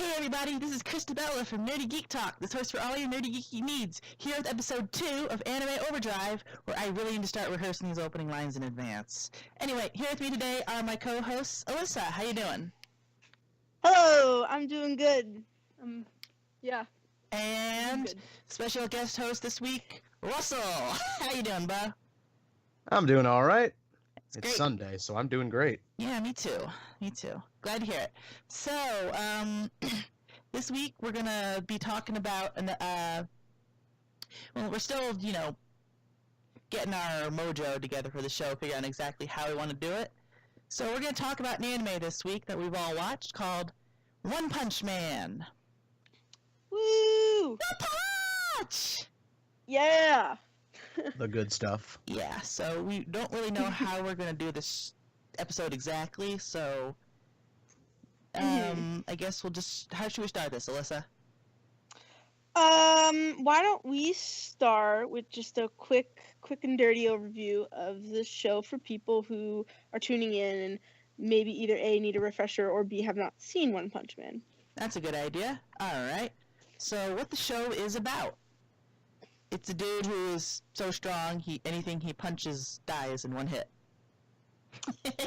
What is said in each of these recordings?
Hey everybody, this is Chrys and Alyssa from Nerdy Geek Talk, the source for all your nerdy geeky needs, here with episode 2 of Anime Overdrive, where I really need to start rehearsing these opening lines in advance. Anyway, here with me today are my co-hosts, Alyssa, how you doing? Hello, I'm doing good. Yeah. And Good. special guest host this week, Russell. How you doing, bud? I'm doing all right. It's great. Sunday, so I'm doing great. Yeah, me too. Glad to hear it. So, this week we're gonna be talking about we're still, getting our mojo together for the show, figuring out exactly how we want to do it. So we're gonna talk about an anime this week that we've all watched called One Punch Man. Woo! One Punch! Yeah. The good stuff. Yeah, so we don't really know how we're gonna do this episode exactly, so I guess we'll just, how should we start this, Alyssa? Why don't we start with just a quick and dirty overview of the show for people who are tuning in and maybe either A, need a refresher, or B, have not seen One Punch Man. That's a good idea. Alright. So what the show is about. It's a dude who is so strong, anything he punches dies in one hit.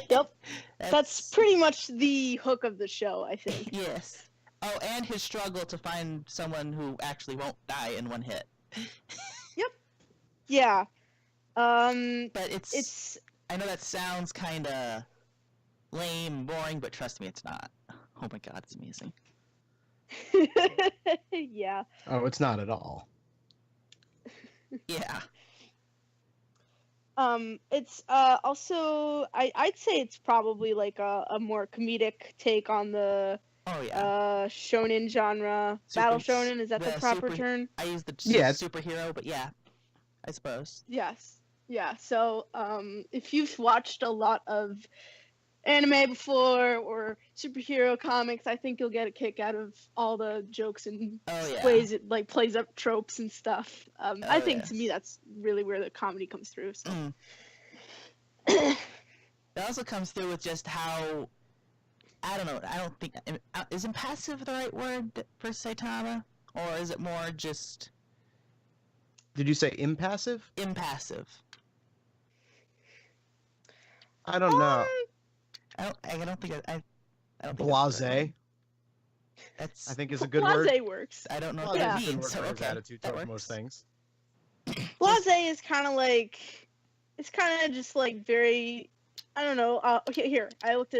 Yep. That's pretty much the hook of the show, I think. Yes. Oh, and his struggle to find someone who actually won't die in one hit. Yep. Yeah. But it's I know that sounds kind of lame, boring, but trust me, it's not. Oh my god, it's amazing. Yeah. Oh, it's not at all. Yeah. It's also I'd say it's probably like a more comedic take on the shonen genre. Battle shonen, is that the proper term? I use the superhero, but yeah, I suppose. Yes. Yeah. So if you've watched a lot of anime before or superhero comics, I think you'll get a kick out of all the jokes and ways it like plays up tropes and stuff. I think to me that's really where the comedy comes through. So. It also comes through with just how, I don't know, I don't think, is impassive the right word for Saitama? Or is it more just... Did you say impassive? Impassive. I don't know. I don't think Blasé. That's I think is a good word. Blasé works. I don't know Blasé what that is a good means. word So for his okay, attitude towards most things. Blasé is kind of like, it's kind of just like very, I don't know. Okay, here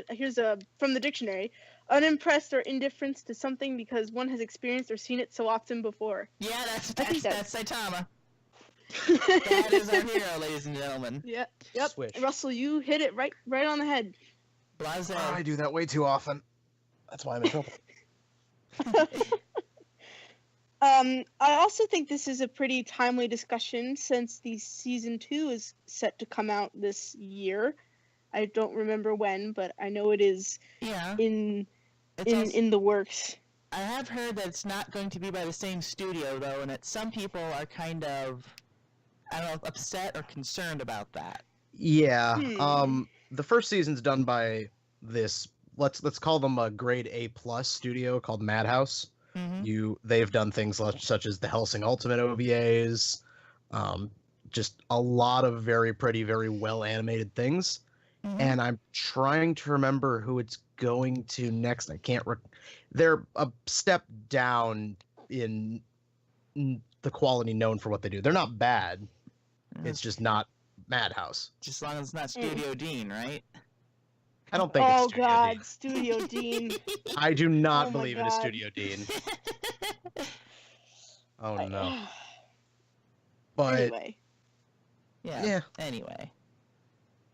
here's from the dictionary: unimpressed or indifference to something because one has experienced or seen it so often before. Yeah, that's Saitama. That is our hero, ladies and gentlemen. Yep. Switch. Russell, you hit it right on the head. Blasé. I do that way too often. That's why I'm in trouble. I also think this is a pretty timely discussion since the season 2 is set to come out this year. I don't remember when, but I know it is in the works. I have heard that it's not going to be by the same studio though, and that some people are kind of, I don't know, upset or concerned about that. Yeah. The first season's done by this, let's call them a grade A+ studio called Madhouse. Mm-hmm. They've done things such as the Hellsing Ultimate OVAs, just a lot of very pretty, very well animated things. Mm-hmm. And I'm trying to remember who it's going to next. I can't. They're a step down in the quality known for what they do. They're not bad. Mm-hmm. It's just not Madhouse. Just as long as it's not Studio Dean, right? I don't think it's Studio God, Dean. Studio Dean. I do not believe it is Studio Dean. Oh no. But anyway. Yeah. Anyway.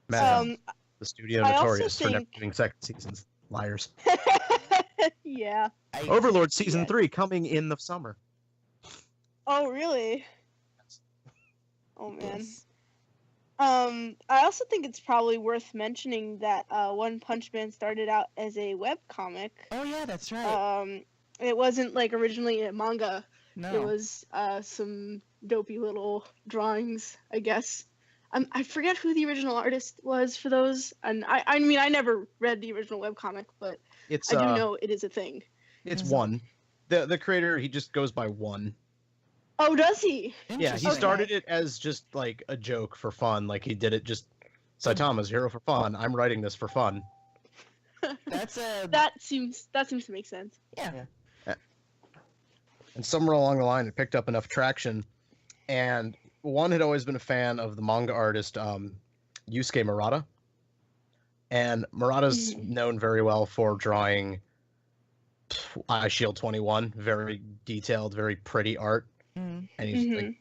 Madhouse, the studio notorious for never doing second seasons. Liars. Yeah. Overlord season 3 coming in the summer. Oh really? Oh man. Yes. I also think it's probably worth mentioning that One Punch Man started out as a webcomic. Oh yeah, that's right. It wasn't like originally a manga. No. It was some dopey little drawings, I guess. I forget who the original artist was for those, and I mean I never read the original webcomic, but I do know it is a thing. It's one. The creator, he just goes by one. Oh, does he? Yeah, he started it as just like a joke for fun. Like he did it just Saitama's hero for fun. I'm writing this for fun. That seems to make sense. Yeah. And somewhere along the line, it picked up enough traction. And one had always been a fan of the manga artist Yusuke Murata. And Murata's known very well for drawing Shield 21, very detailed, very pretty art. And he's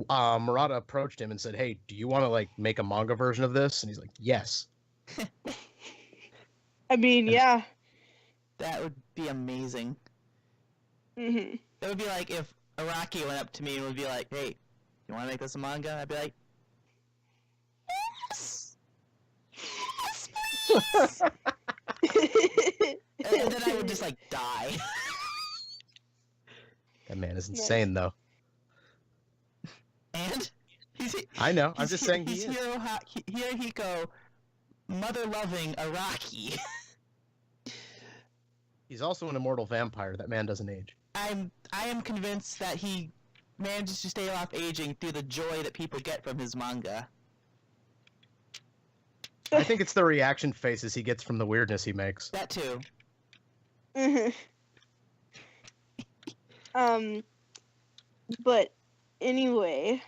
Murata approached him and said, "Hey, do you want to like make a manga version of this?" And he's like, "Yes." I mean, yeah. That would be amazing. It would be like if Araki went up to me and would be like, "Hey, you want to make this a manga?" I'd be like, "Yes! Yes, please!" and then I would just like die. That man is insane, though. And? I know. I'm just saying he's Hirohiko, mother-loving Araki. He's also an immortal vampire. That man doesn't age. I am convinced that he manages to stay off aging through the joy that people get from his manga. I think it's the reaction faces he gets from the weirdness he makes. That too. But anyway,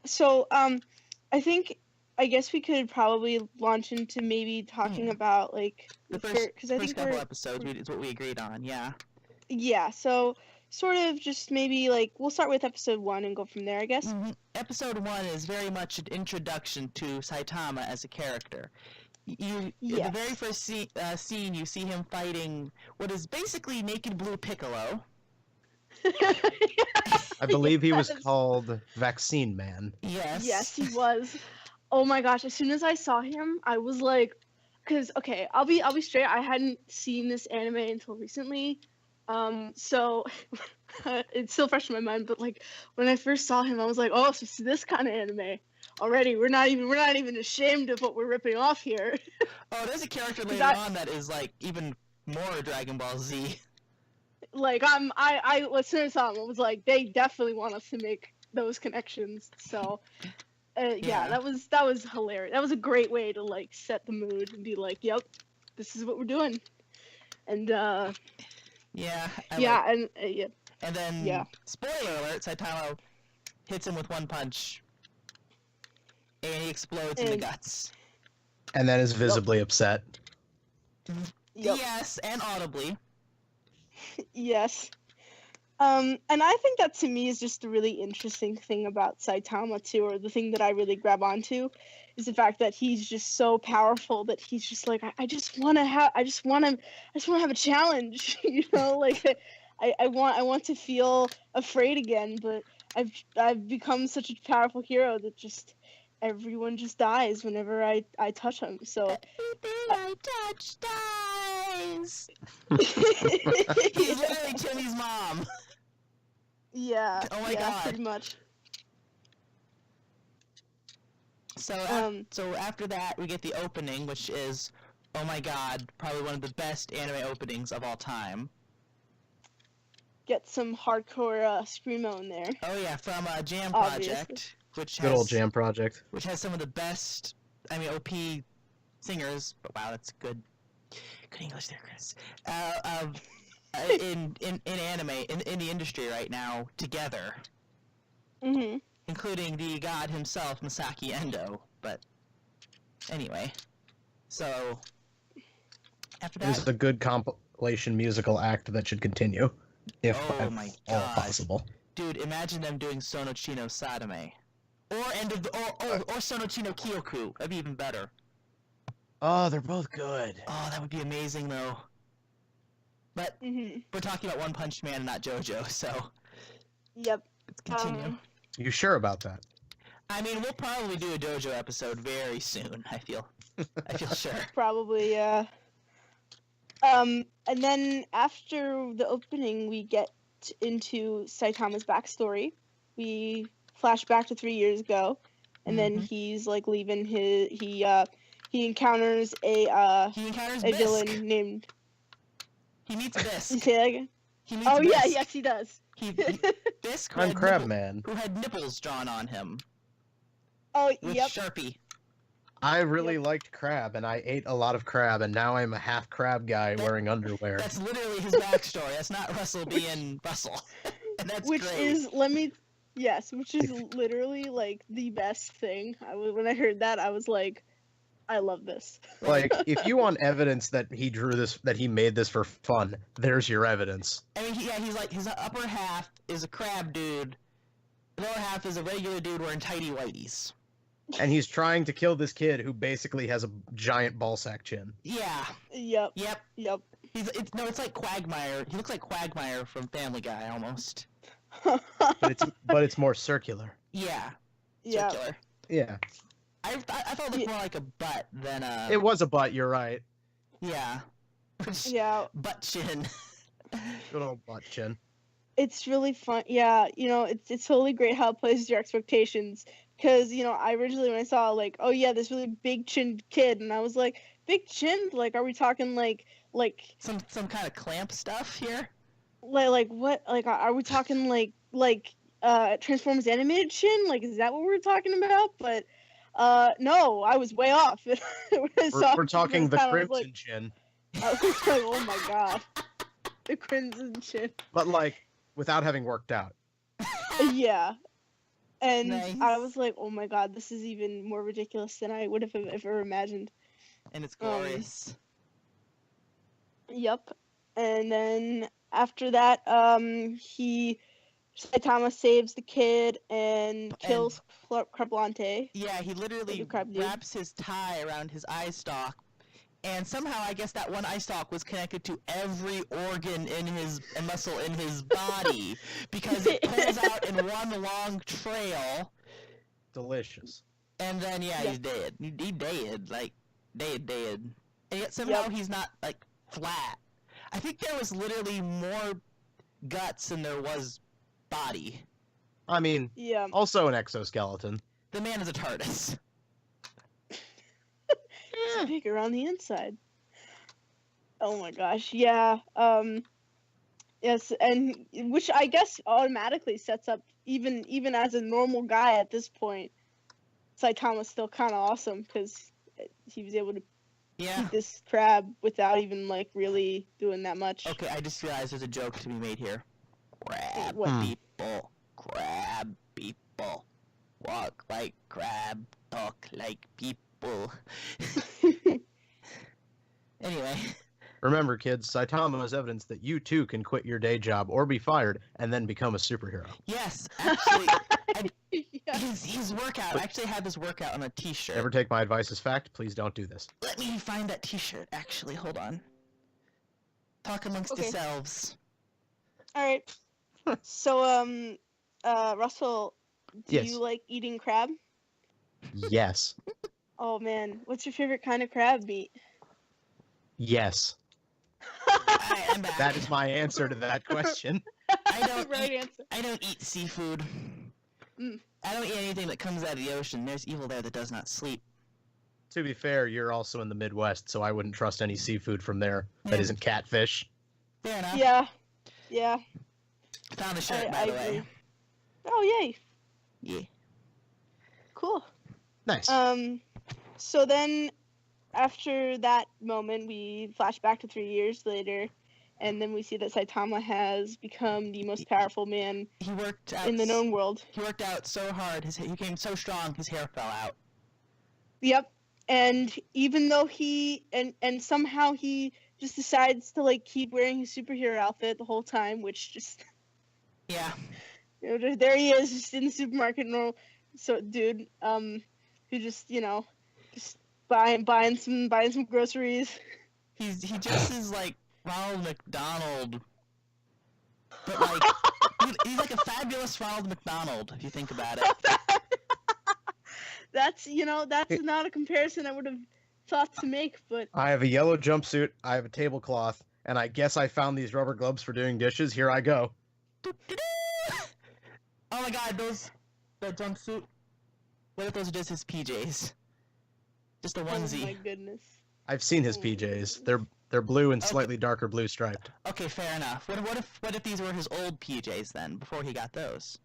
so I guess we could probably launch into maybe talking about like the first couple episodes is what we agreed on. Yeah, so sort of just maybe like we'll start with episode 1 and go from there, I guess. Episode 1 is very much an introduction to Saitama as a character. In the very first scene, you see him fighting what is basically Naked Blue Piccolo. I believe he was called Vaccine Man. Yes, he was. Oh my gosh! As soon as I saw him, I was like, "Cause okay, I'll be straight. I hadn't seen this anime until recently, so it's still fresh in my mind. But like when I first saw him, I was like, oh, so it's this kind of anime already. We're not even ashamed of what we're ripping off here." Oh, there's a character later on that is like even more Dragon Ball Z. Like I as soon as I saw him, I was like, they definitely want us to make those connections. So. Yeah, that was hilarious. That was a great way to like set the mood and be like, "Yep, this is what we're doing." And and then spoiler alert: Saitama hits him with one punch, and he explodes in the guts. And then is visibly upset. Yes, and audibly. Yes. And I think that to me is just a really interesting thing about Saitama too, or the thing that I really grab onto, is the fact that he's just so powerful that he's just like, I just want to have a challenge, you know, like I want to feel afraid again, but I've become such a powerful hero that just everyone just dies whenever I touch him. So everything I touch dies. He's literally Timmy's mom. Yeah. Oh my God. Pretty much. So after that, we get the opening, which is, oh my God, probably one of the best anime openings of all time. Get some hardcore screamo in there. Oh yeah, from Jam Project, good old Jam Project, which has some of the best, OP singers. But wow, that's good English there, Chris. In anime, in the industry right now, together. Including the god himself, Masaki Endo. But anyway, so after that, this is a good compilation musical act that should continue, if all possible. Dude, imagine them doing Sonochino Sadame, or Sonochino Kyoku. That'd be even better. Oh, they're both good. Oh, that would be amazing, though. But we're talking about One Punch Man and not JoJo, so. Yep. Let's continue. You sure about that? I mean, we'll probably do a JoJo episode very soon. I feel sure. Probably, yeah. And then after the opening, we get into Saitama's backstory. We flash back to 3 years ago, and then he's like leaving he encounters a Bisk. villain named He meets You Bisk. say that again? He meets Oh yeah, Bisk. yes he does. Bisk, I'm Crab Man. who had nipples drawn on him Oh with yep. Sharpie. I really liked crab, and I ate a lot of crab, and now I'm a half crab guy wearing underwear. That's literally his backstory. That's not Russell being Russell. And that's Which great. is which is literally like the best thing. When I heard that, I was like, I love this. Like, if you want evidence that he drew this, that he made this for fun, there's your evidence. I mean, he's like, his upper half is a crab dude. The lower half is a regular dude wearing tighty-whities. And he's trying to kill this kid who basically has a giant ballsack chin. Yeah. Yep. Yep. It's like Quagmire. He looks like Quagmire from Family Guy almost. But it's more circular. Yeah. Yeah. Circular. Yeah. I thought it looked more like a butt than a. It was a butt. You're right. Yeah. Yeah. Butt chin. Good old butt chin. It's really fun. Yeah, it's totally great how it plays with your expectations. Because, I originally, when I saw, like, oh yeah, this really big chinned kid, and I was like, big chinned? Like, are we talking, like... Some kind of clamp stuff here? Like what? Like, are we talking, like, Transformers animated chin? Like, is that what we're talking about? But, no, I was way off. We're talking the Crimson Chin. I was like, oh my god. The Crimson Chin. But, like, without having worked out. Yeah. And Nice. I was like, oh my god, this is even more ridiculous than I would have ever imagined. And it's glorious. Yep. And then after that, Saitama saves the kid and kills Crablante. Yeah, he literally wraps his tie around his eye stalk, and somehow I guess that one eye stalk was connected to every organ and muscle in his body because it pulls out in one long trail. Delicious. And then he's dead. He dead, like dead. And yet somehow he's not like flat. I think there was literally more guts than there was body. I mean, also an exoskeleton. The man is a TARDIS. It's bigger on the inside. Oh my gosh, yeah. Yes, and which I guess automatically sets up even as a normal guy at this point, Saitama's still kind of awesome because he was able to eat this crab without even like really doing that much. Okay, I just realized there's a joke to be made here. Crab people, crab people, walk like crab, talk like people. Anyway. Remember, kids, Saitama is evidence that you too can quit your day job or be fired and then become a superhero. Yes, actually, his workout. I actually have his workout on a t-shirt. Never take my advice as fact. Please don't do this. Let me find that t-shirt, actually. Hold on. Talk amongst yourselves. Alright. So, Russell, do you like eating crab? Yes. Oh man, what's your favorite kind of crab meat? Yes. I'm back. That is my answer to that question. I don't eat seafood. I don't eat anything that comes out of the ocean. There's evil there that does not sleep. To be fair, you're also in the Midwest, so I wouldn't trust any seafood from there that isn't catfish. Fair enough. Yeah. Found the shirt, by the way. Oh, yay. Yeah. Cool. Nice. So then, after that moment, we flash back to 3 years later, and then we see that Saitama has become the most powerful man in the known world. He worked out so hard, he became so strong, his hair fell out. Yep. And even though and somehow he just decides to, like, keep wearing his superhero outfit the whole time, which just... Yeah. There he is, just in the supermarket, dude, who just, just buying some groceries. He just is like Ronald McDonald, but like he's like a fabulous Ronald McDonald if you think about it. That's not a comparison I would have thought to make, but I have a yellow jumpsuit, I have a tablecloth, and I guess I found these rubber gloves for doing dishes. Here I go. Oh my god, that jumpsuit. What if those are just his PJs? Just a onesie. Oh my goodness. I've seen his PJs. They're blue and slightly darker blue striped. Okay, fair enough. What if these were his old PJs then, before he got those?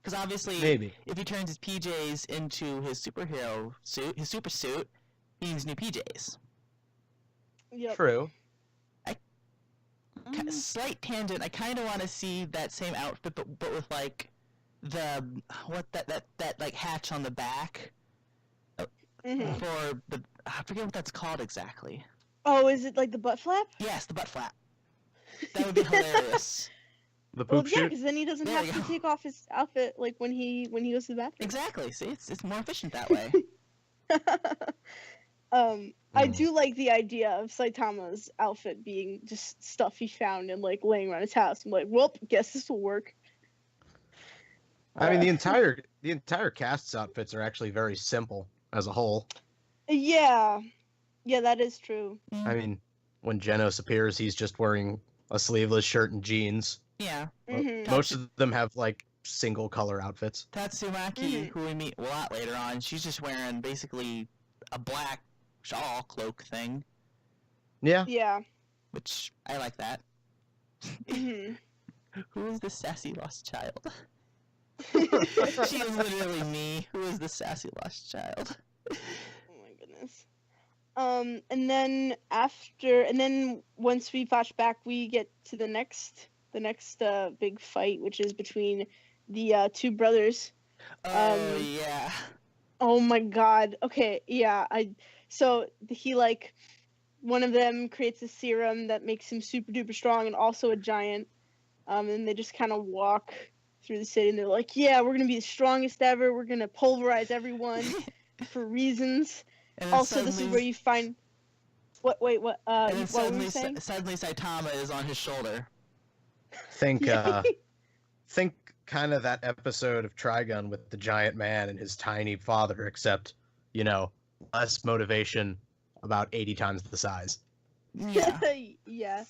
Because obviously, Maybe. if he turns his PJs into his superhero suit, his super suit, he needs new PJs. Yep. True. Slight tangent. I kind of want to see that same outfit, but with like the that like hatch on the back for the I forget what that's called exactly. Oh, is it like the butt flap? Yes, the butt flap. That would be hilarious. The poop Yeah, shoot? because then he doesn't There have you to go. take off his outfit like when he goes to the bathroom. Exactly. See, it's more efficient that way. I do like the idea of Saitama's outfit being just stuff he found and like laying around his house. I'm like, well, guess this will work. I mean, the entire cast's outfits are actually very simple as a whole. Yeah, that is true. I mean, when Genos appears, he's just wearing a sleeveless shirt and jeans. Yeah. Most of them have like single color outfits. Tatsumaki, who we meet a lot later on, she's just wearing basically a black shawl cloak thing, Yeah. Yeah. which I like that. Mhm. Who is this sassy lost child? She is literally me. Who is this sassy lost child? Oh my goodness. And then once we flash back, we get to the next big fight, which is between the two brothers. Oh yeah. Oh my god. Okay, yeah. So he like one of them creates a serum that makes him super duper strong and also a giant. And they just kind of walk through the city and they're like, yeah, we're gonna be the strongest ever. We're gonna pulverize everyone for reasons. And Also, this is where you find. What? Wait, what? And then What were you saying? suddenly Saitama is on his shoulder. Think kind of that episode of Trigun with the giant man and his tiny father, except, less motivation, about 80 times the size. Yeah. Yeah.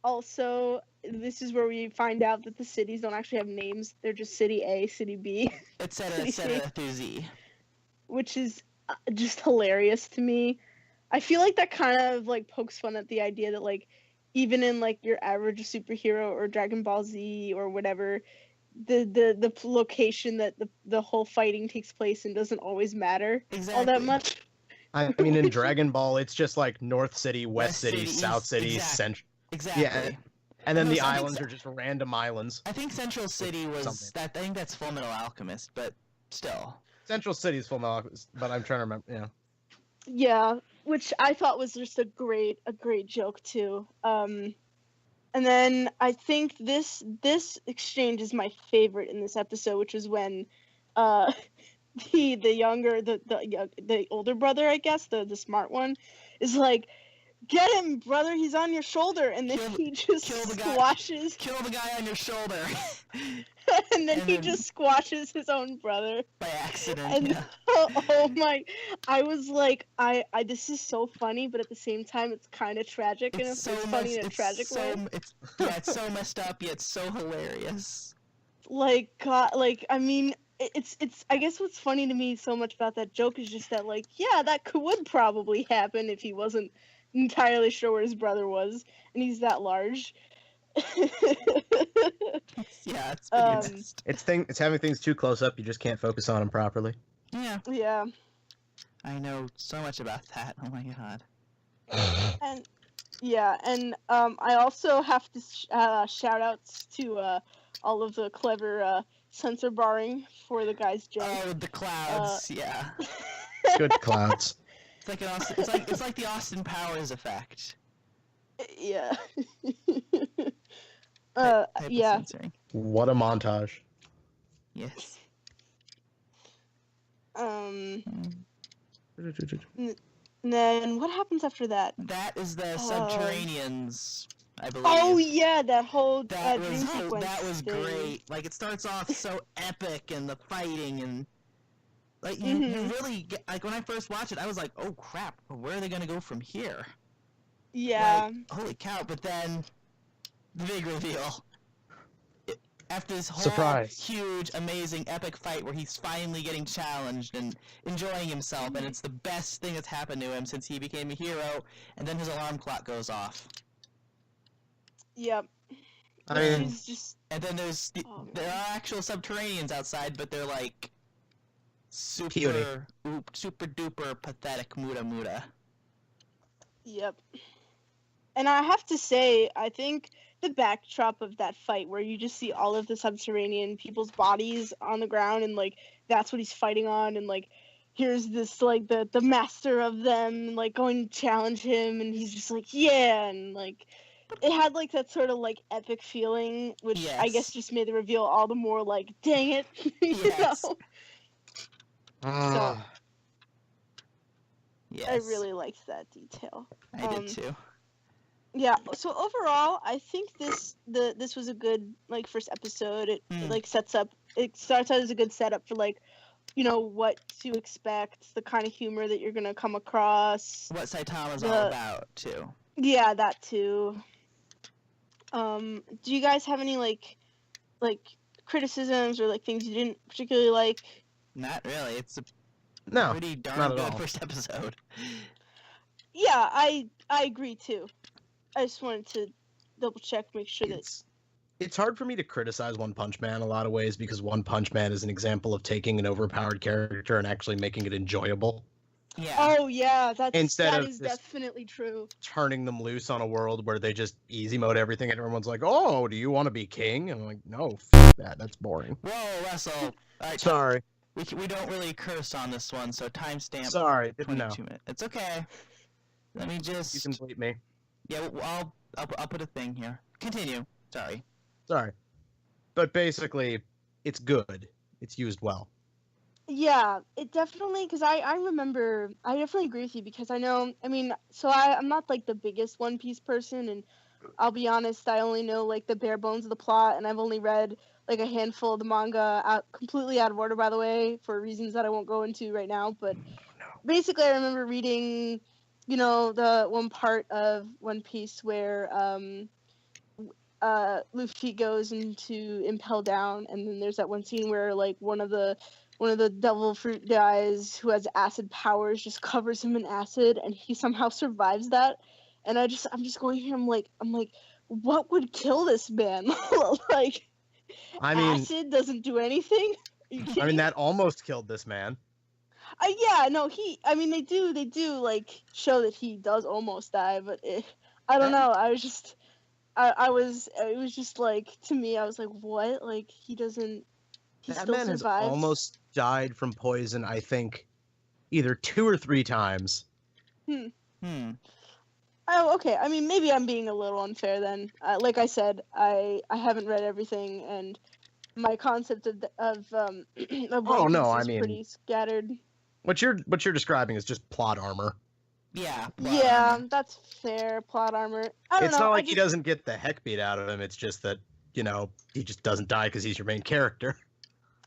Also, this is where we find out that the cities don't actually have names. They're just City A, City B, etc. through Z. which is just hilarious to me. I feel like that kind of like pokes fun at the idea that like even in like your average superhero or Dragon Ball Z or whatever, the location that the whole fighting takes place in doesn't always matter all that much. I mean, in Dragon Ball, it's just like North City, West City, South City, Central. Exactly. Yeah, and then No, the so I think islands are just random islands. I think Central City was something. that. I think that's Full Metal Alchemist, but still. Central City is Full Metal Alchemist, but I'm trying to remember. Yeah. Yeah, which I thought was just a great joke too. And then I think this exchange is my favorite in this episode, which is when the older brother, I guess, the smart one, is like, "Get him, brother! He's on your shoulder!" And then he just squashes. Kill the guy on your shoulder. And then he just squashes his own brother by accident. And yeah. oh my! I was like, I this is so funny, but at the same time, it's kind of tragic, and it's funny in a tragic way. It's so messed up, yet so hilarious. Like God, like I mean, it's I guess what's funny to me so much about that joke is just that like, yeah, that would probably happen if he wasn't entirely sure where his brother was, and he's that large. Yeah, it's pretty messed. It's having things too close up. You just can't focus on them properly. Yeah. Yeah. I know so much about that. Oh my god. And yeah, and I also have to shout outs to all of the clever sensor barring for the guy's jump. Oh, the clouds. Yeah. Good clouds. It's like the Austin Powers effect. Yeah. Type of yeah. censoring. What a montage. Yes. Then what happens after that? That is the Subterraneans, I believe. Oh yeah, that whole that dream was sequence. that was thing. great. Like it starts off so epic and the fighting and like you really get, like when I first watched it, I was like, oh crap, where are they gonna go from here? Yeah. Like, holy cow! But then the big reveal. After this whole Surprise. huge, amazing, epic fight where he's finally getting challenged and enjoying himself, and it's the best thing that's happened to him since he became a hero, and then his alarm clock goes off. Yep. I mean, He's just... And then there are actual subterraneans outside, but they're like super duper pathetic muda. Yep. And I have to say, I think the backdrop of that fight where you just see all of the subterranean people's bodies on the ground and like that's what he's fighting on, and like here's this like the master of them like going to challenge him, and he's just like, yeah, and like it had like that sort of like epic feeling, which I guess just made the reveal all the more like, dang it. You know? So Yes. I really liked that detail. I did too. Yeah, so overall, I think this was a good like first episode. It like starts out as a good setup for like, you know, what to expect, the kind of humor that you're gonna come across. What Saitama's all about too. Yeah, that too. Do you guys have any like criticisms or like things you didn't particularly like? Not really. It's a no, pretty darn good first episode. Yeah, I agree too. I just wanted to double check, make sure that it's hard for me to criticize One Punch Man in a lot of ways because One Punch Man is an example of taking an overpowered character and actually making it enjoyable. Yeah. Oh yeah, that is definitely true. Turning them loose on a world where they just easy mode everything and everyone's like, "Oh, do you want to be king?" And I'm like, "No, f that. That's boring." Whoa, Russell. All right, sorry. We don't really curse on this one, so timestamp. Sorry, 22 minutes. It's okay. Let me just. You can bleep me. Yeah, well, I'll put a thing here. Continue. Sorry. But basically, it's good. It's used well. Yeah, it definitely, because I remember, I definitely agree with you because I know, I mean, so I'm not like the biggest One Piece person, and I'll be honest, I only know like the bare bones of the plot, and I've only read like a handful of the manga, completely out of order, by the way, for reasons that I won't go into right now, but basically I remember reading, you know, the one part of One Piece where Luffy goes into Impel Down, and then there's that one scene where like one of the devil fruit guys who has acid powers just covers him in acid, and he somehow survives that. And I'm just going here. I'm like, what would kill this man? Like, I mean, acid doesn't do anything. I mean, that almost killed this man. Yeah, no, they do like show that he does almost die, but I don't know. It was just like, to me, I was like, what? Like, he doesn't. That man has almost died from poison, I think, either 2 or 3 times. Oh, okay. I mean, maybe I'm being a little unfair then. Like I said, I haven't read everything, and my concept of One Piece is pretty scattered. What you're describing is just plot armor. Yeah. Armor. That's fair. Plot armor. I don't know. It's not like he doesn't get the heck beat out of him. It's just that, you know, he just doesn't die because he's your main character.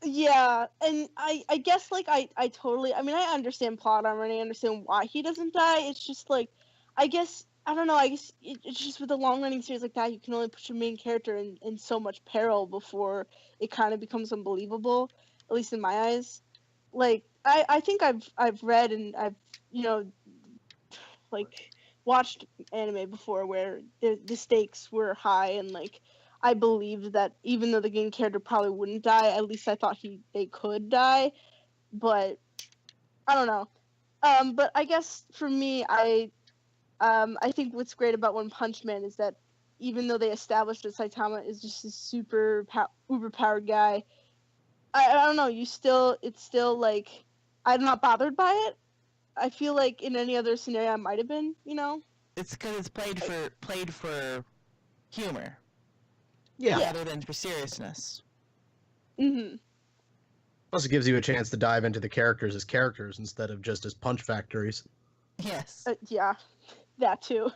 Yeah, and I guess like I totally, I mean, I understand plot armor and I understand why he doesn't die. It's just like, I guess, I don't know, I guess it's just with a long running series like that, you can only put your main character in so much peril before it kind of becomes unbelievable, at least in my eyes. Like, I think I've read and I've, you know, like watched anime before where the stakes were high, and like I believed that even though the main character probably wouldn't die, at least I thought they could die. But I don't know. But I guess for me, I think what's great about One Punch Man is that even though they established that Saitama is just a super uber-powered guy, I don't know. It's still like, I'm not bothered by it. I feel like in any other scenario I might have been, you know. It's because it's played for humor. Yeah. Rather than for seriousness. Mm-hmm. Plus, it gives you a chance to dive into the characters as characters instead of just as punch factories. Yes. Yeah, that too.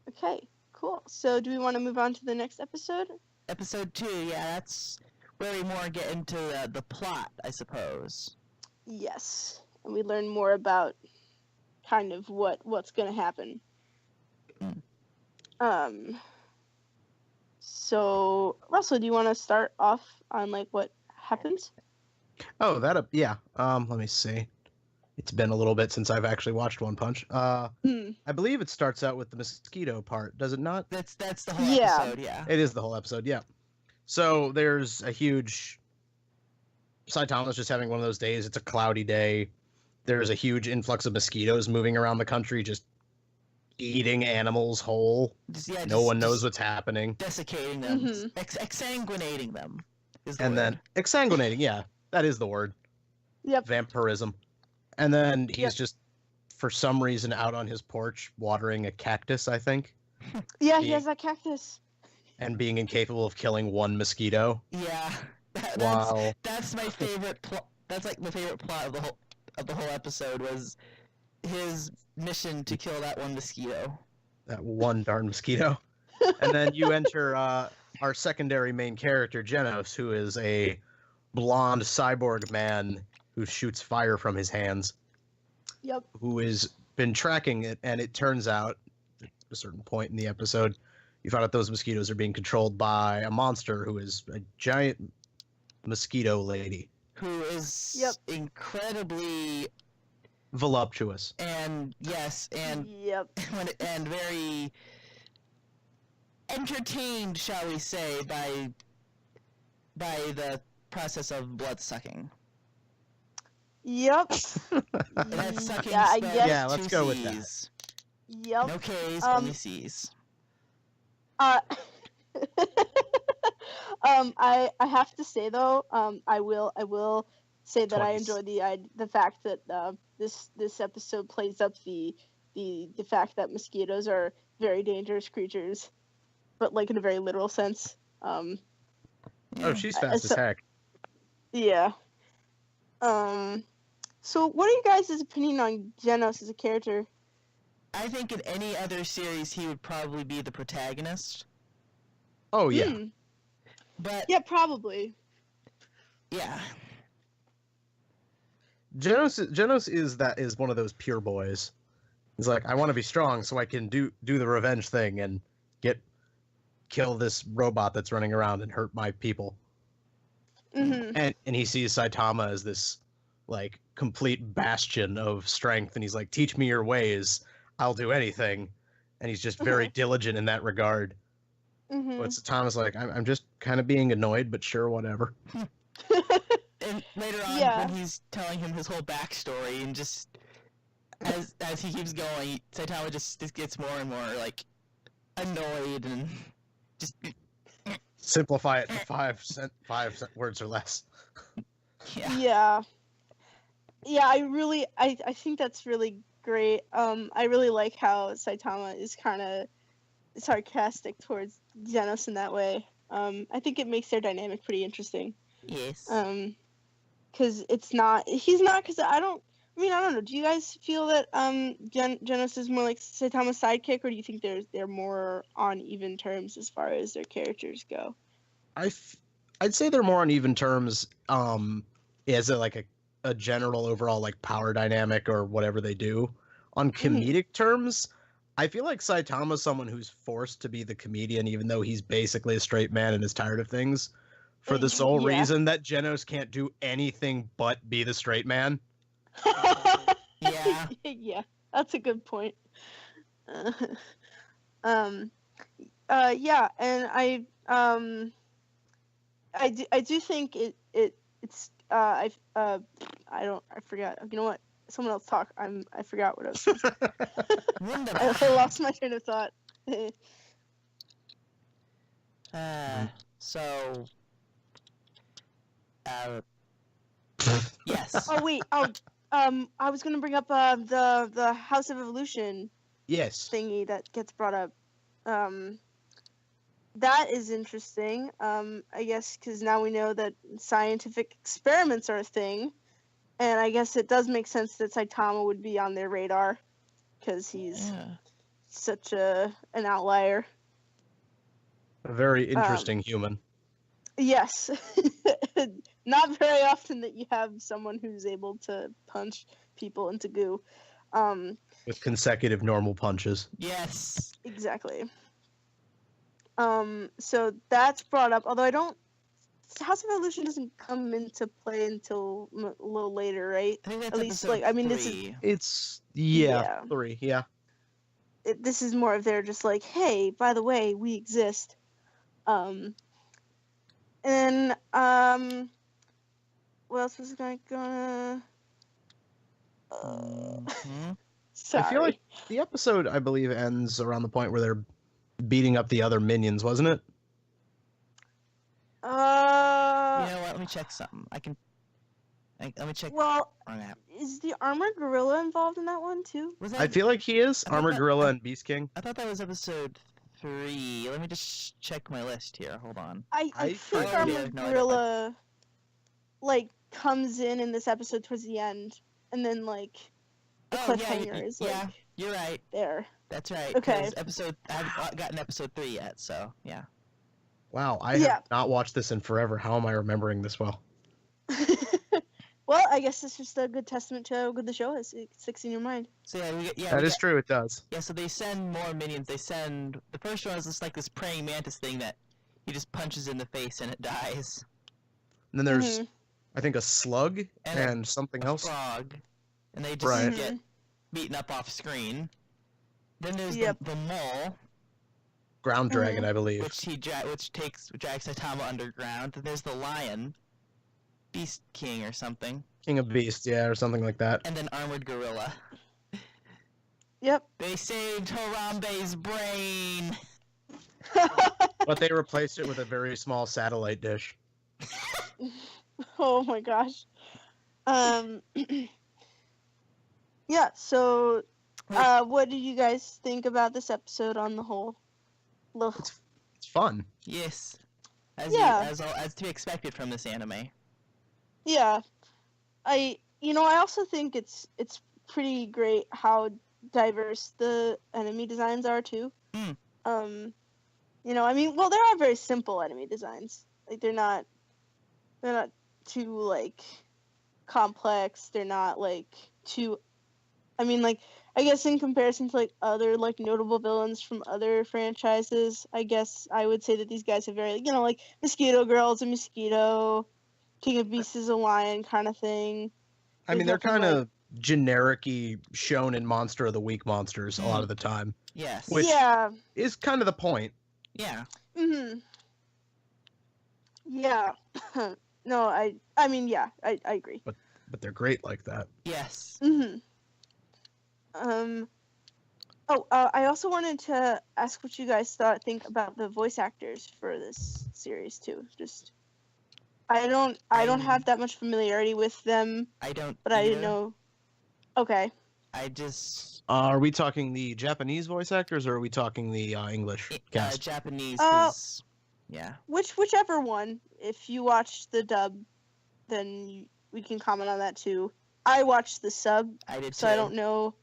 Okay, cool. So, do we want to move on to the next episode? Episode 2, yeah, that's where we more get into the plot, I suppose. Yes, and we learn more about kind of what's going to happen. So, Russell, do you want to start off on like what happens? Oh, yeah. Let me see. It's been a little bit since I've actually watched One Punch. I believe it starts out with the mosquito part, does it not? That's the whole episode, yeah. It is the whole episode, yeah. So there's a huge... Saitama's just having one of those days. It's a cloudy day. There's a huge influx of mosquitoes moving around the country, just eating animals whole. No one knows what's happening. Desiccating them. Exsanguinating them is the word. Then exsanguinating, yeah. That is the word. Yep. Vampirism. And then he's just, for some reason, out on his porch watering a cactus, I think. Yeah, he has that cactus. And being incapable of killing one mosquito. Yeah. That's my favorite plot. That's like my favorite plot of the whole episode was his mission to kill that one mosquito. That one darn mosquito. And then you enter our secondary main character, Genos, who is a blonde cyborg man who shoots fire from his hands. Yep. Who has been tracking it, and it turns out, at a certain point in the episode, you find out those mosquitoes are being controlled by a monster who is a giant mosquito lady. Who is incredibly... voluptuous. And, and very entertained, shall we say, by the process of blood sucking. Yep. That's sucking. Yeah, I guess. Yeah, let's go with that. Yep. No K's, only C's. I have to say though, I will say that I enjoy the fact that this episode plays up the fact that mosquitoes are very dangerous creatures, but like in a very literal sense. Oh, she's fast as heck. Yeah. So what are you guys' opinion on Genos as a character? I think in any other series he would probably be the protagonist. Oh yeah. But yeah, probably. Yeah. Genos is one of those pure boys. He's like, I want to be strong so I can do the revenge thing and kill this robot that's running around and hurt my people. And he sees Saitama as this like complete bastion of strength, and he's like, teach me your ways, I'll do anything. And he's just very diligent in that regard. But Saitama's like, I'm just kind of being annoyed, but sure, whatever. And later on, when he's telling him his whole backstory, and just as he keeps going, Saitama just gets more and more like annoyed and just simplify it to five words or less. Yeah. I think that's really great. I really like how Saitama is kind of sarcastic towards Genos in that way. I think it makes their dynamic pretty interesting. Yes. Because I don't know. Do you guys feel that Genos is more like Saitama's sidekick, or do you think they're more on even terms as far as their characters go? I'd say they're more on even terms. As a general overall like power dynamic or whatever they do. On comedic terms, I feel like Saitama's someone who's forced to be the comedian, even though he's basically a straight man and is tired of things, for the sole reason that Genos can't do anything but be the straight man. Yeah. Yeah, that's a good point. Yeah, and I do think it's I forgot. You know what? Someone else talk. I forgot what I was saying. I lost my train of thought. So yes. Oh wait. I was gonna bring up the House of Evolution. Yes. Thingy that gets brought up. That is interesting. I guess because now we know that scientific experiments are a thing, and I guess it does make sense that Saitama would be on their radar, because he's such an outlier. A very interesting human. Yes. Not very often that you have someone who's able to punch people into goo. With consecutive normal punches. Yes. Exactly. So that's brought up. Although I don't, House of Evolution doesn't come into play until a little later, right? I think that's At least, episode like, I mean, 3. this is It's Yeah. 3, yeah. This is more of they're just like, hey, by the way, we exist. And what else was I gonna? Sorry. I feel like the episode, I believe, ends around the point where they're beating up the other minions, wasn't it? You know what? Let me check something. Let me check. Well, on that. is the armored gorilla involved in that one too? Was I feel like he is. I thought Armored that- Gorilla and Beast King. I thought that was episode 3. Let me just check my list here. Hold on. I I think think- armored No, I don't- gorilla like comes in this episode towards the end, and then like the Oh, yeah, cliffhanger is like yeah, you're right. there. That's right. Okay. 'Cause I haven't gotten episode 3 yet, so yeah. Wow, I Yeah. have not watched this in forever. How am I remembering this well? Well, I guess it's just a good testament to how good the show is. It sticks in your mind. So yeah, That is true, it does. Yeah, so they send more minions. They send the first one is just like this praying mantis thing that he just punches in the face and it dies. And then there's, Mhm. I think, a slug And and something A else. frog, and they just Right. get beaten up off screen. Then there's Yep. the mole, Ground dragon, I believe. which drags Saitama underground. Then there's the lion, Beast King or something, King of Beasts, yeah, or something like that. and then armored gorilla. Yep. They saved Harambe's brain. But they replaced it with a very small satellite dish. Oh my gosh. Yeah, so what did you guys think about this episode on the whole? Look. It's fun. Yes, Yeah. as to be expected from this anime. Yeah. I also think it's pretty great how diverse the enemy designs are too. Mm. I mean, well, there are very simple enemy designs. Like they're not too like complex. They're not like too I mean, like, I guess in comparison to like other like notable villains from other franchises, I guess I would say that these guys are very, like Mosquito Girl's a mosquito, King of Beasts is a lion kind of thing. I mean, they're There's nothing kind of generic-y shonen monster of the week monsters a lot of the time. Yes. Which- Yeah. Is kind of the point. Yeah. Mhm. Yeah. No, I mean, yeah, I agree. But they're great like that. Yes. Mhm. I also wanted to ask what you guys think about the voice actors for this series too. Just, I don't have that much familiarity with them, I don't. but I didn't either. know. Okay. I just Are we talking the Japanese voice actors, or are we talking the English cast? Japanese. Uh, 'Cause- yeah. Whichever one. If you watch the dub, then we can comment on that too. I watched the sub, I did so too. I don't know.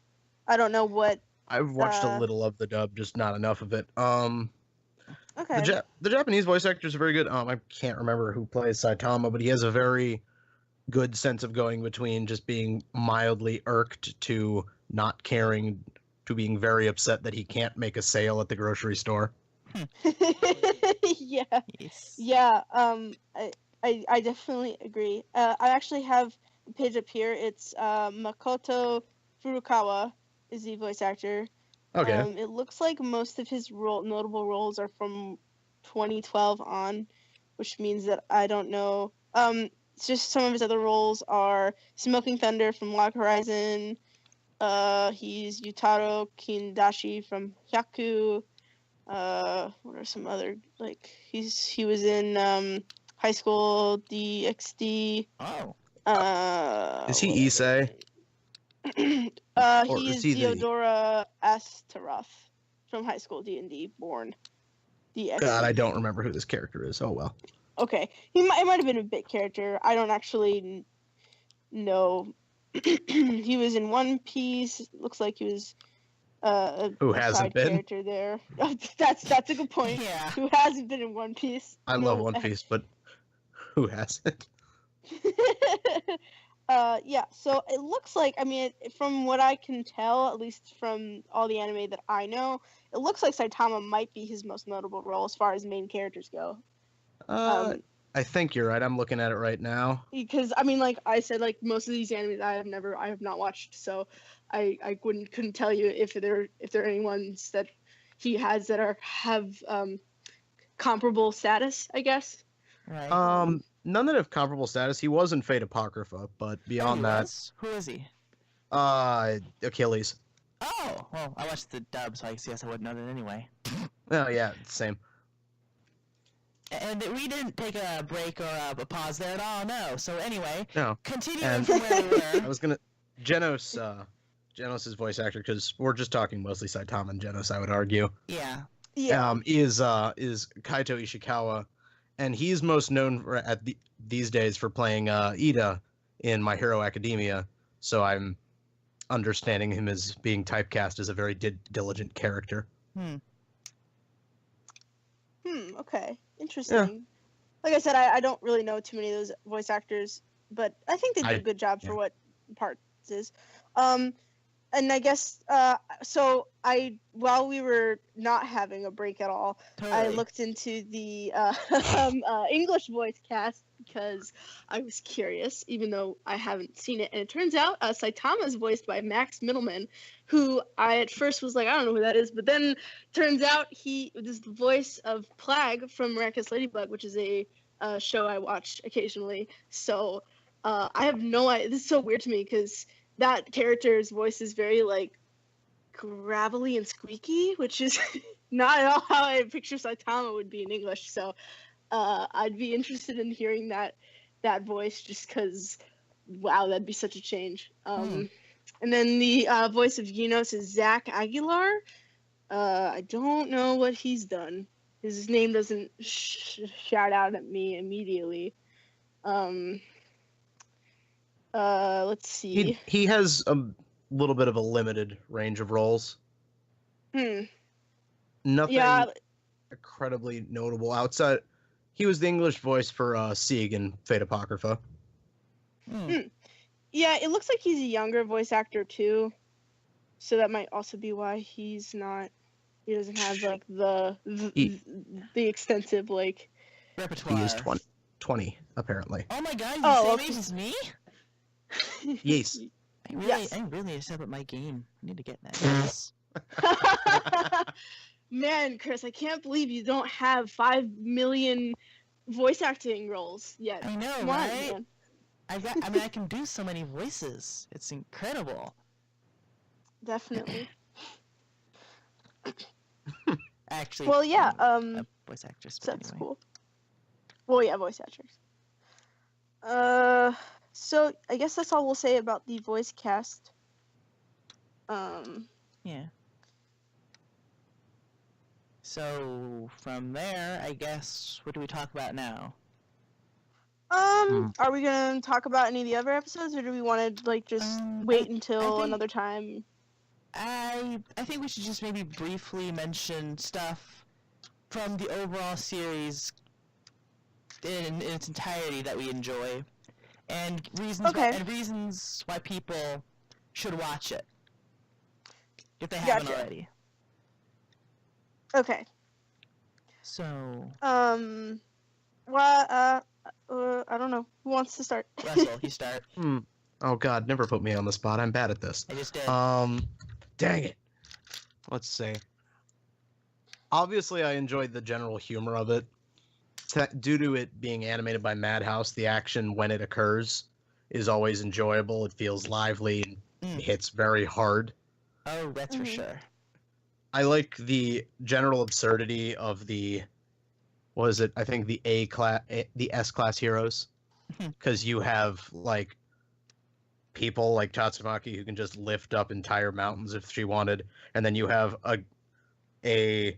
I don't know what. I've watched a little of the dub, just not enough of it. Okay. The Japanese voice actors are very good. I can't remember who plays Saitama, but he has a very good sense of going between just being mildly irked to not caring to being very upset that he can't make a sale at the grocery store. Yeah. Yes. Yeah. I definitely agree. I actually have the page up here. It's Makoto Furukawa is the voice actor. Okay. It looks like most of his notable roles are from 2012 on, which means that I don't know. It's just some of his other roles are Smoking Thunder from Log Horizon. He's Yutaro Kindashi from Hyaku. What are some other he was in High School DxD. Oh. Is he Issei? Or He is is he the- Theodora Astaroth from High School D&D, born DxD. God, I don't remember who this character is. Oh well. Okay, it might have been a bit character. I don't actually know. He was in One Piece. Looks like he was Who a hasn't side been? character there. That's a good point. Yeah. Who hasn't been in One Piece? I love One Piece, but who hasn't? Yeah, so it looks like, I mean, from what I can tell, at least from all the anime that I know, it looks like Saitama might be his most notable role as far as main characters go. I think you're right. I'm looking at it right now. Because, I mean, like I said, like most of these animes I have not watched, so I couldn't tell you if there are any ones that he has that have comparable status, I guess. Right. None that have comparable status. He was in Fate Apocrypha, but beyond that, Who is he? Achilles. Oh, well, I watched the dub, so I guess I wouldn't know that anyway. Oh yeah, same. And we didn't take a break or a pause there at all, no. So anyway, No. continuing from where we were. I was gonna Genos is voice actor, because we're just talking mostly Saitama and Genos, I would argue. Yeah. Yeah. Is Kaito Ishikawa, and he's most known for, these days for playing Ida in My Hero Academia. So I'm understanding him as being typecast as a very diligent character. Okay. Interesting. Yeah. Like I said, I don't really know too many of those voice actors, but I think they do a good job for what parts is. And I guess so while we were not having a break at all, I looked into the English voice cast because I was curious, even though I haven't seen it. And it turns out Saitama is voiced by Max Middleman, who I at first was like, I don't know who that is, but then turns out he is the voice of Plague from Miraculous Ladybug, which is a show I watch occasionally. So I have no idea. This is so weird to me because that character's voice is very like gravelly and squeaky, which is not at all how I picture Saitama would be in English. So I'd be interested in hearing that voice just because, wow, that'd be such a change. And then the voice of Genos is Zach Aguilar. I don't know what he's done. His name doesn't shout out at me immediately. Let's see. He has a little bit of a limited range of roles. Nothing incredibly notable outside. He was the English voice for Sieg in Fate Apocrypha. Yeah, it looks like he's a younger voice actor too, so that might also be why he doesn't have like the extensive like repertoire. He is 20 apparently. Oh my god, you're the same age as me? Yes. I really need to step up my game. I need to get that. Man, Chris, I can't believe you don't have 5 million voice acting roles yet. I know, right? I can do so many voices. It's incredible. Definitely. Actually. Well, yeah. A voice actress. That's anyway. Cool. Well, yeah, voice actors. So I guess that's all we'll say about the voice cast. Yeah. So from there, I guess, what do we talk about now? Are we gonna talk about any of the other episodes, or do we want to like just wait until another time? I think we should just maybe briefly mention stuff from the overall series in its entirety that we enjoy, and reasons why people should watch it if they haven't already. Okay. So. Well, I don't know. Who wants to start? Russell, you start. Oh God, never put me on the spot. I'm bad at this. I just did. Dang it. Let's see. Obviously, I enjoyed the general humor of it. Due to it being animated by Madhouse, the action when it occurs is always enjoyable. It feels lively and hits very hard. Oh, that's for sure. I like the general absurdity of the, what is it? I think the the S-class heroes, because you have like people like Tatsumaki who can just lift up entire mountains if she wanted, and then you have a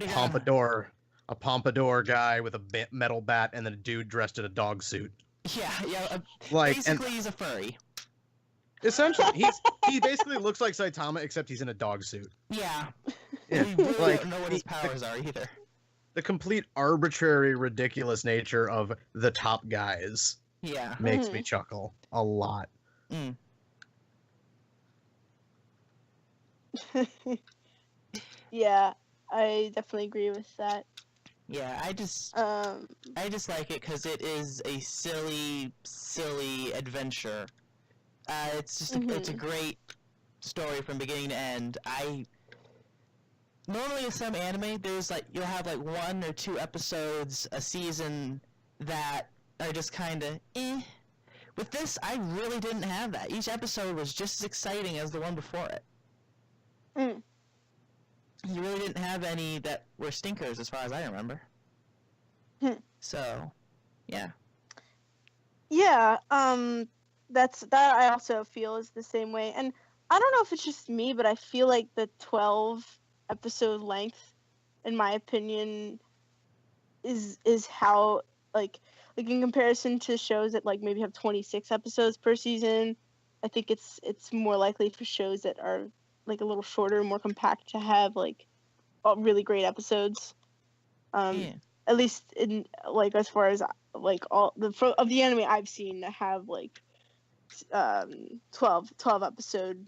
pompadour guy with a metal bat, and then a dude dressed in a dog suit. Yeah. Like, basically, he's a furry. Essentially, he basically looks like Saitama, except he's in a dog suit. Yeah. Yeah. We really don't know what his powers are either. The complete arbitrary, ridiculous nature of the top guys Yeah. makes me chuckle a lot. Mm. Yeah, I definitely agree with that. Yeah, I just like it because it is a silly adventure. It's just it's a great story from beginning to end. Normally with some anime, there's you'll have 1 or 2 episodes a season that are just kind of eh. With this, I really didn't have that. Each episode was just as exciting as the one before it. Mm. You really didn't have any that were stinkers, as far as I remember. So, yeah. Yeah, that I also feel is the same way. And I don't know if it's just me, but I feel like the 12 episode length, in my opinion, is how in comparison to shows that maybe have 26 episodes per season, I think it's more likely for shows that are a little shorter, more compact, to have really great episodes. At least in as far as all of the anime I've seen that have 12 episode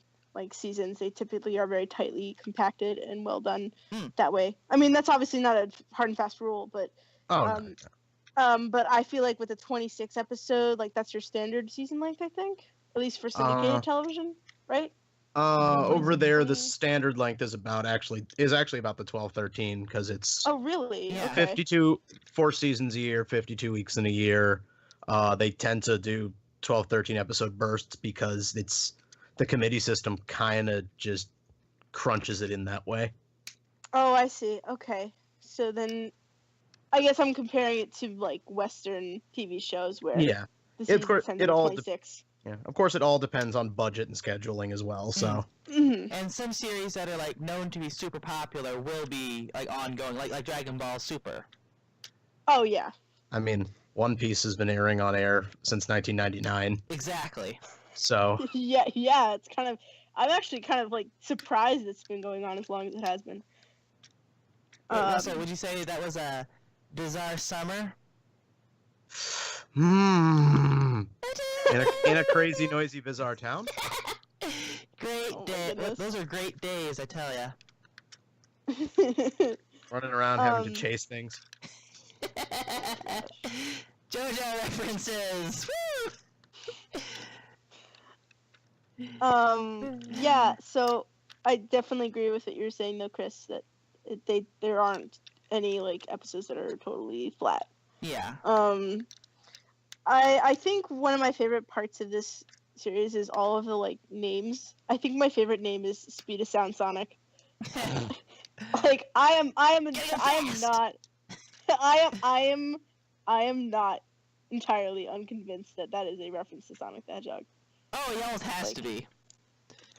seasons, they typically are very tightly compacted and well done that way. I mean, that's obviously not a hard and fast rule, but but I feel with the 26 episode, that's your standard season length, I think, at least for syndicated television, right? Over there, the standard length is actually about the 12-13 because it's really? Yeah. Okay. 52 4 seasons a year, 52 weeks in a year. They tend to do 12-13 episode bursts because it's the committee system kind of just crunches it in that way. Oh, I see. Okay, so then I guess I'm comparing it to Western TV shows where the season tends to be 26. Yeah, of course, it all depends on budget and scheduling as well. So, and some series that are known to be super popular will be ongoing, like Dragon Ball Super. Oh yeah. I mean, One Piece has been airing on air since 1999. Exactly. So. yeah, it's I'm actually kind of surprised it's been going on as long as it has been. Russell, would you say that was a bizarre summer? In a crazy, noisy, bizarre town. Great day. Those are great days, I tell ya. Running around having to chase things. JoJo references. Woo! Yeah. So I definitely agree with what you're saying, though, Chris. That there aren't any episodes that are totally flat. Yeah. I think one of my favorite parts of this series is all of the names. I think my favorite name is Speed of Sound Sonic. I am not entirely unconvinced that is a reference to Sonic the Hedgehog. Oh, he almost has to be.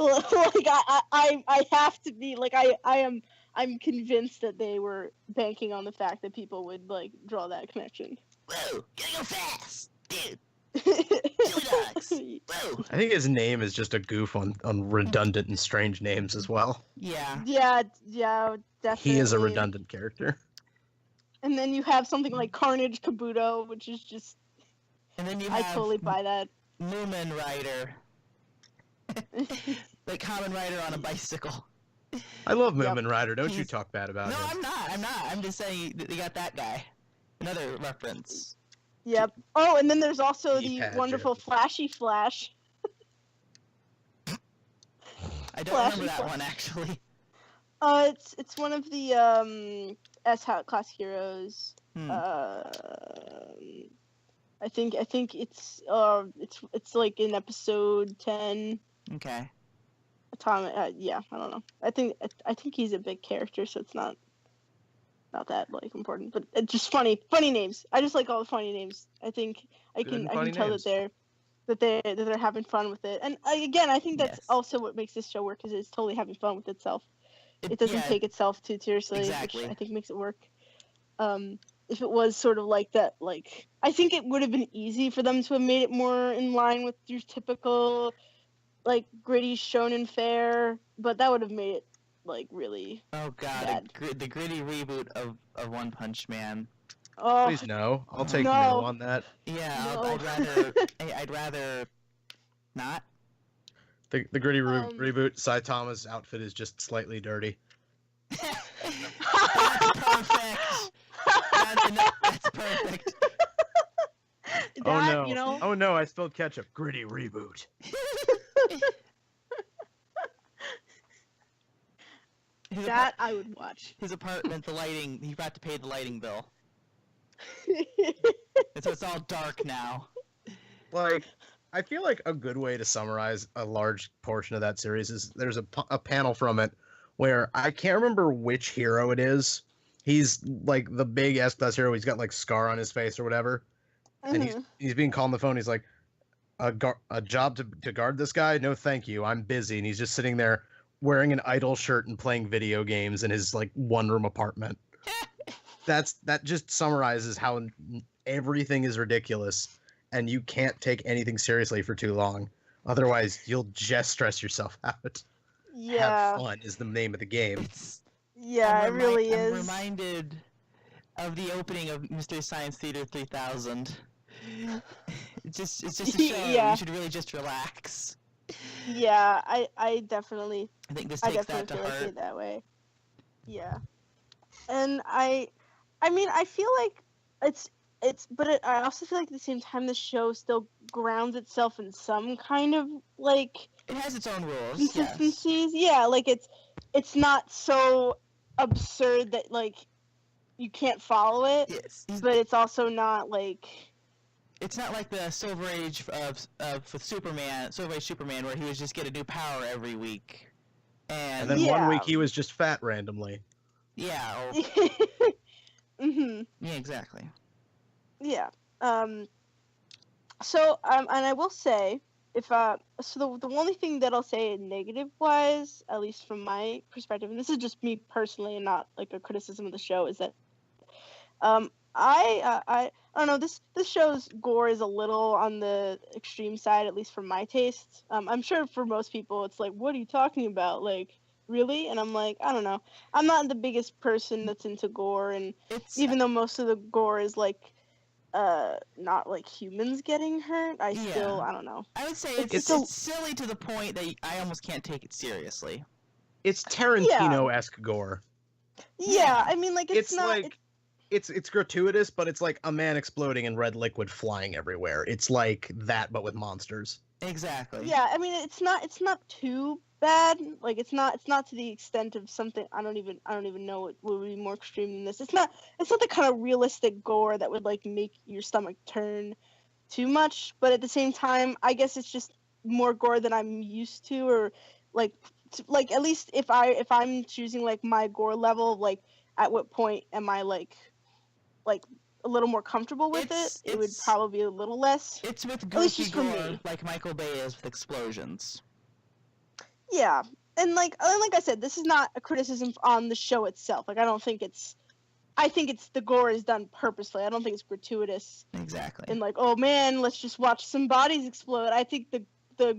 I have to be I'm convinced that they were banking on the fact that people would draw that connection. Whoa, gotta go fast, dude. Chili dogs. Whoa. I think his name is just a goof on redundant and strange names as well. Yeah. Yeah, definitely. He is a redundant character. And then you have something like Carnage Kabuto, which is just. And then I totally buy that. Moomin Rider. Kamen Rider on a bicycle. I love Moomin Rider. Don't you talk bad about him. No, I'm not. I'm just saying you got that guy. Another reference. Yep. Oh, and then there's also the wonderful Flashy Flash. I don't remember that one actually. It's one of the S-Class heroes. I think it's in episode 10. Okay. Atomic. Yeah, I don't know. I think he's a big character, so it's not that important. But it's just funny names. I just like all the funny names. I think I can tell names. that they're having fun with it. And I think that's also what makes this show work, is it's totally having fun with itself. It doesn't take itself too seriously, which I think makes it work. If it was sort of like that, I think it would have been easy for them to have made it more in line with your typical gritty shonen fare, but that would have made it really oh god bad. the gritty reboot of One Punch Man. Oh, Please no. I'll take no No. on that. Yeah, No. I'd rather not. The gritty reboot. Saitama's outfit is just slightly dirty. That's perfect. That's perfect. Oh That, no! you know, Oh no! I spilled ketchup. Gritty reboot. that I would watch. His apartment, the lighting. He got to pay the lighting bill, and so it's all dark now. Like, I feel like a good way to summarize a large portion of that series is there's a panel from it where I can't remember which hero it is. He's like the big S-Class hero. He's got like scar on his face or whatever, and he's being called on the phone. He's like, a job to guard this guy? No, thank you. I'm busy. And he's just sitting there wearing an Idol shirt and playing video games in his like one-room apartment. That just summarizes how everything is ridiculous, and you can't take anything seriously for too long. Otherwise, you'll just stress yourself out. Yeah. Have fun is the name of the game. Yeah, it really is. I'm reminded of the opening of Mystery Science Theater 3000. It's just a show. Yeah. You should really just relax. Yeah, I definitely. I think this I takes that definitely to feel like heart. it that way. Yeah, and I mean, I feel like I also feel like at the same time the show still grounds itself in some kind of like It has its own rules. consistencies. Yes. Yeah, like it's not so absurd that like you can't follow it, Yes. but it's also not like. It's not like the Silver Age of Superman, Silver Age Superman, where he would just get a new power every week, And then one week he was just fat randomly. Yeah. Or, Mhm. yeah. Exactly. Yeah. So and I will say if so the only thing that I'll say negative wise, at least from my perspective, and this is just me personally and not like a criticism of the show, is that I don't know, this show's gore is a little on the extreme side, at least for my taste. I'm sure for most people it's like, what are you talking about? Like, really? And I'm like, I don't know. I'm not the biggest person that's into gore, and even though most of the gore is like not like humans getting hurt, I don't know. I would say it's silly to the point that I almost can't take it seriously. It's Tarantino-esque gore. Yeah, I mean, like it's not like it's gratuitous, but it's like a man exploding and red liquid flying everywhere. It's like that, but with monsters. Exactly. Yeah, I mean, it's not too bad. Like it's not to the extent of something I don't even know what would be more extreme than this. It's not the kind of realistic gore that would like make your stomach turn too much. But at the same time, I guess it's just more gore than I'm used to, or like at least if I'm choosing like my gore level, like at what point am I like a little more comfortable with it? It would probably be a little less. It's with goofy gore, like Michael Bay is with explosions. Yeah, and like I said, this is not a criticism on the show itself. Like I think it's the gore is done purposely. I don't think it's gratuitous. Exactly. And like, oh man, let's just watch some bodies explode. I think the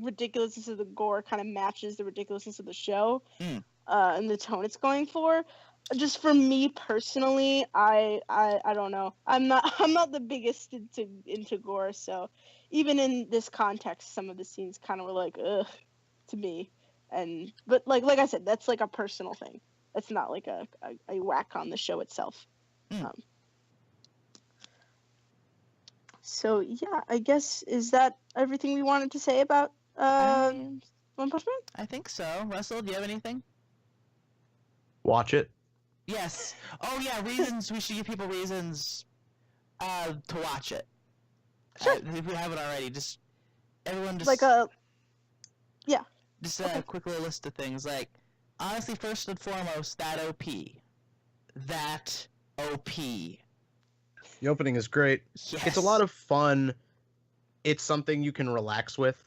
ridiculousness of the gore kind of matches the ridiculousness of the show, and the tone it's going for. Just for me personally, I don't know. I'm not the biggest into gore, so even in this context, some of the scenes kind of were like, ugh, to me. But like I said, that's like a personal thing. It's not like a whack on the show itself. So yeah, I guess is that everything we wanted to say about One Punch Man? I think so. Russell, do you have anything? Watch it. Yes. Oh yeah, reasons. We should give people reasons to watch it. Sure. If we haven't already, just everyone just Like a yeah. Just a quick little list of things. Like, honestly, first and foremost, that OP. That OP. The opening is great. Yes. It's a lot of fun. It's something you can relax with.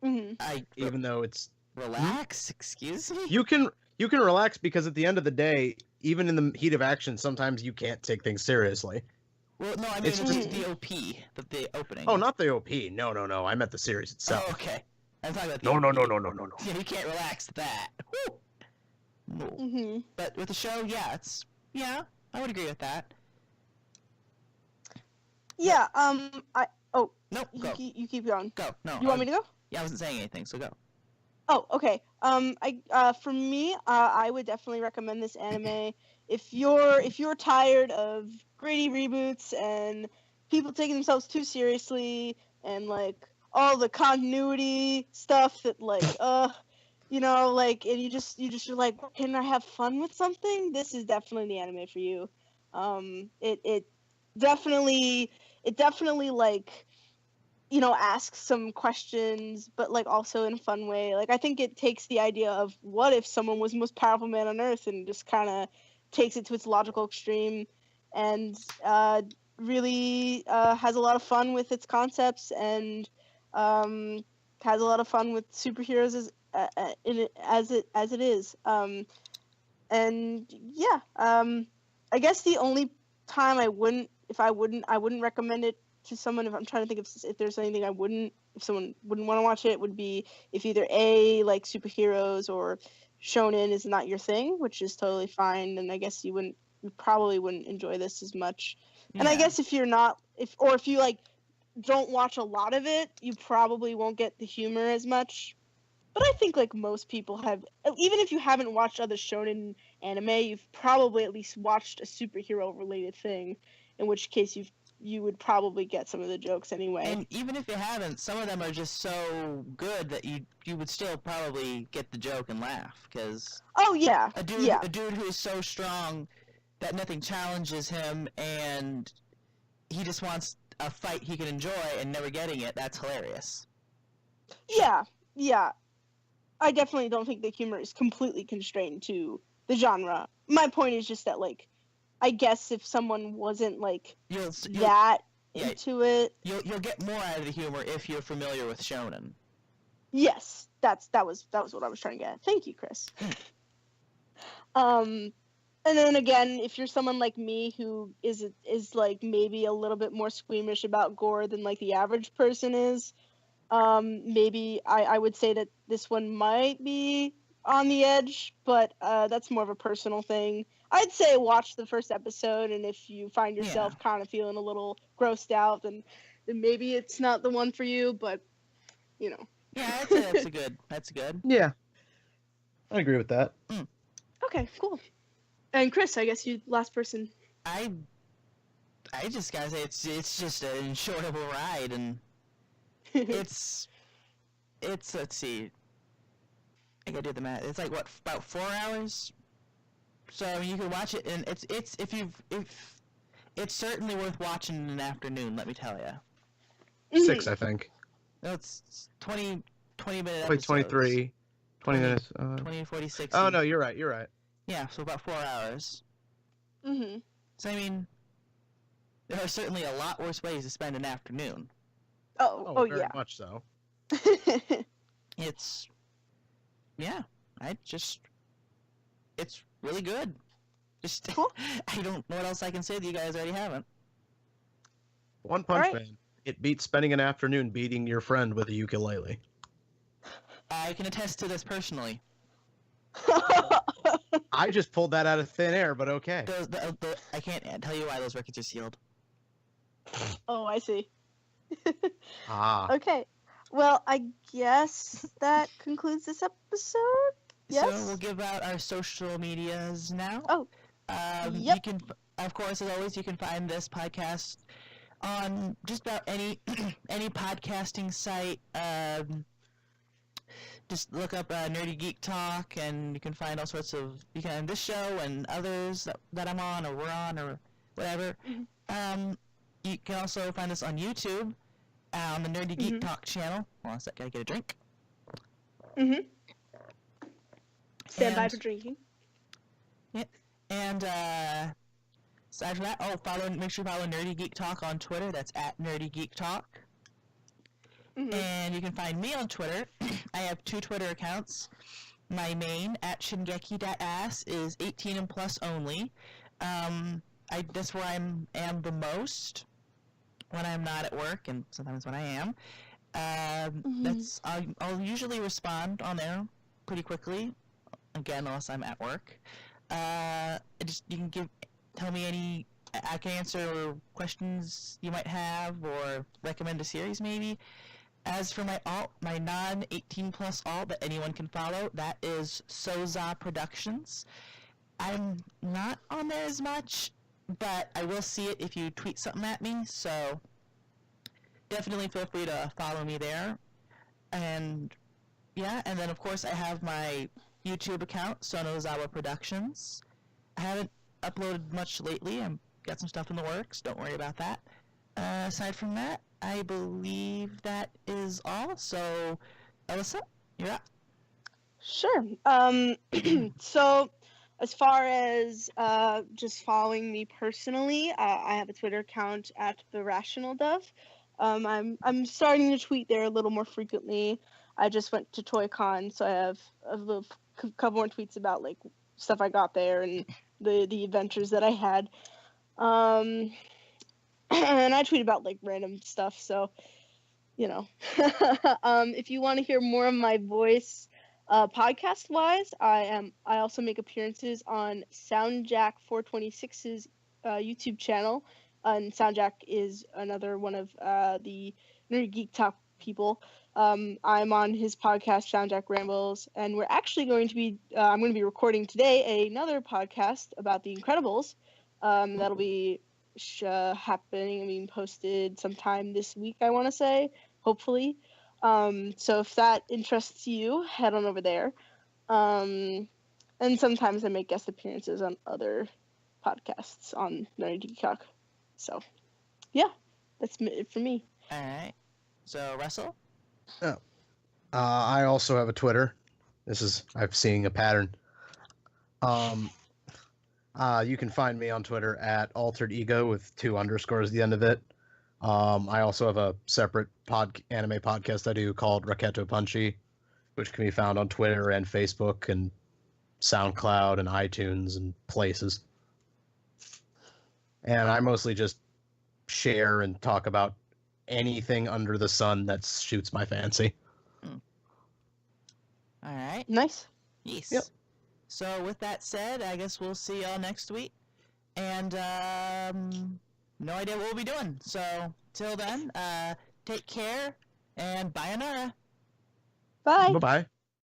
Mm-hmm. Even though it's relax. Excuse me. You can relax because at the end of the day, even in the heat of action, sometimes you can't take things seriously. Well, no, I mean it's just the OP, the opening. Oh, not the OP. No. I meant the series itself. Oh, okay. I'm talking about the OP. No. Yeah, you can't relax that. Woo! No. Mm-hmm. But with the show, I would agree with that. Yeah. Nope. Go. You keep going. Go. No. You want me to go? Yeah, I wasn't saying anything, so go. Oh, okay. For me, I would definitely recommend this anime if you're tired of gritty reboots and people taking themselves too seriously and like all the continuity stuff that like like, and you're like, can I have fun with something? This is definitely the anime for you. It definitely like asks some questions, but like also in a fun way. Like I think it takes the idea of what if someone was the most powerful man on earth and just kind of takes it to its logical extreme, and really has a lot of fun with its concepts, and has a lot of fun with superheroes as it is. And yeah, I guess the only time I wouldn't recommend it to someone, if I'm trying to think if there's anything if someone wouldn't want to watch it, would be if either A, like superheroes or shonen is not your thing, which is totally fine, and I guess you probably wouldn't enjoy this as much. Yeah. And I guess if you like don't watch a lot of it, you probably won't get the humor as much. But I think like most people have, even if you haven't watched other shonen anime, you've probably at least watched a superhero related thing, in which case you would probably get some of the jokes anyway. And even if you haven't, some of them are just so good that you would still probably get the joke and laugh, because a dude who is so strong that nothing challenges him and he just wants a fight he can enjoy and never getting it, that's hilarious. Yeah. I definitely don't think the humor is completely constrained to the genre. My point is just that, like, I guess if someone wasn't like into it, you'll get more out of the humor if you're familiar with shonen. Yes, that was what I was trying to get. Thank you, Chris. And then again, if you're someone like me who is like maybe a little bit more squeamish about gore than like the average person is, maybe I would say that this one might be on the edge, but that's more of a personal thing. I'd say watch the first episode, and if you find yourself kind of feeling a little grossed out, then maybe it's not the one for you, but Yeah, I'd say that's good. Yeah, I agree with that. Okay, cool. And Chris, I guess you last person. I just gotta say it's just an enjoyable ride, and it's let's see, I gotta do the math. It's like what, about 4 hours. So I mean, you can watch it, and it's certainly worth watching in an afternoon. Let me tell you. 6, I think. No, it's 20 minute Wait, episodes. 20 minutes. 20, 46. Oh no, you're right. Yeah, so about 4 hours. So I mean, there are certainly a lot worse ways to spend an afternoon. Oh very yeah. much so. It's it's really good. Just cool. I don't know what else I can say that you guys already haven't. One Punch Man. It beats spending an afternoon beating your friend with a ukulele. I can attest to this personally. I just pulled that out of thin air, but okay. I can't tell you why those records are sealed. Oh, I see. Okay. Well, I guess that concludes this episode. Yes. So we'll give out our social medias now. Oh. Yep. You can, of course, as always, you can find this podcast on just about any podcasting site. Just look up Nerdy Geek Talk, and you can find all sorts of, you can find this show and others that I'm on or we're on or whatever. You can also find us on YouTube on the Nerdy Geek Talk channel. Hold on a sec, gotta get a drink. Stand by for drinking. Yeah, and aside from that, make sure you follow Nerdy Geek Talk on Twitter. That's at Nerdy Geek Talk. And you can find me on Twitter. I have 2 Twitter accounts. My main, at shingeki.ass, is 18 and plus only. That's where I am the most when I'm not at work, and sometimes when I am. I'll usually respond on there pretty quickly. Again, unless I'm at work. You can tell me any I can answer questions you might have or recommend a series maybe. As for my alt, my non-18 plus alt that anyone can follow, that is Soza Productions. I'm not on there as much, but I will see it if you tweet something at me, so definitely feel free to follow me there. And yeah, and then of course I have my YouTube account, Sonozawa Productions. I haven't uploaded much lately. I've got some stuff in the works. Don't worry about that. Aside from that, I believe that is all. So, Alyssa, you're up. Sure. So, as far as just following me personally, I have a Twitter account at the Rational Dove. I'm starting to tweet there a little more frequently. I just went to ToyCon, so I have a couple more tweets about like stuff I got there and the adventures that I had. And I tweet about like random stuff, so you know. If you want to hear more of my voice, podcast wise, I also make appearances on Soundjack 426's YouTube channel, and Soundjack is another one of the Nerdy Geek Talk people. I'm on his podcast, Soundjack Rambles, and we're actually going to be I'm going to be recording today another podcast about the Incredibles. That'll be posted sometime this week, I want to say, hopefully. So if that interests you, head on over there. And sometimes I make guest appearances on other podcasts on Nerdy Geek Talk. So, yeah, that's it for me. All right. So, Russell? Oh. I also have a Twitter. I'm seeing a pattern. You can find me on Twitter at Altered Ego with 2 underscores at the end of it. I also have a separate anime podcast I do called Raketo Punchy, which can be found on Twitter and Facebook and SoundCloud and iTunes and places. And I mostly just share and talk about anything under the sun that shoots my fancy. All right. Nice. Yes. Yep. So with that said, I guess we'll see y'all next week. And no idea what we'll be doing. So till then, take care and bye, Anara. Bye. Bye-bye.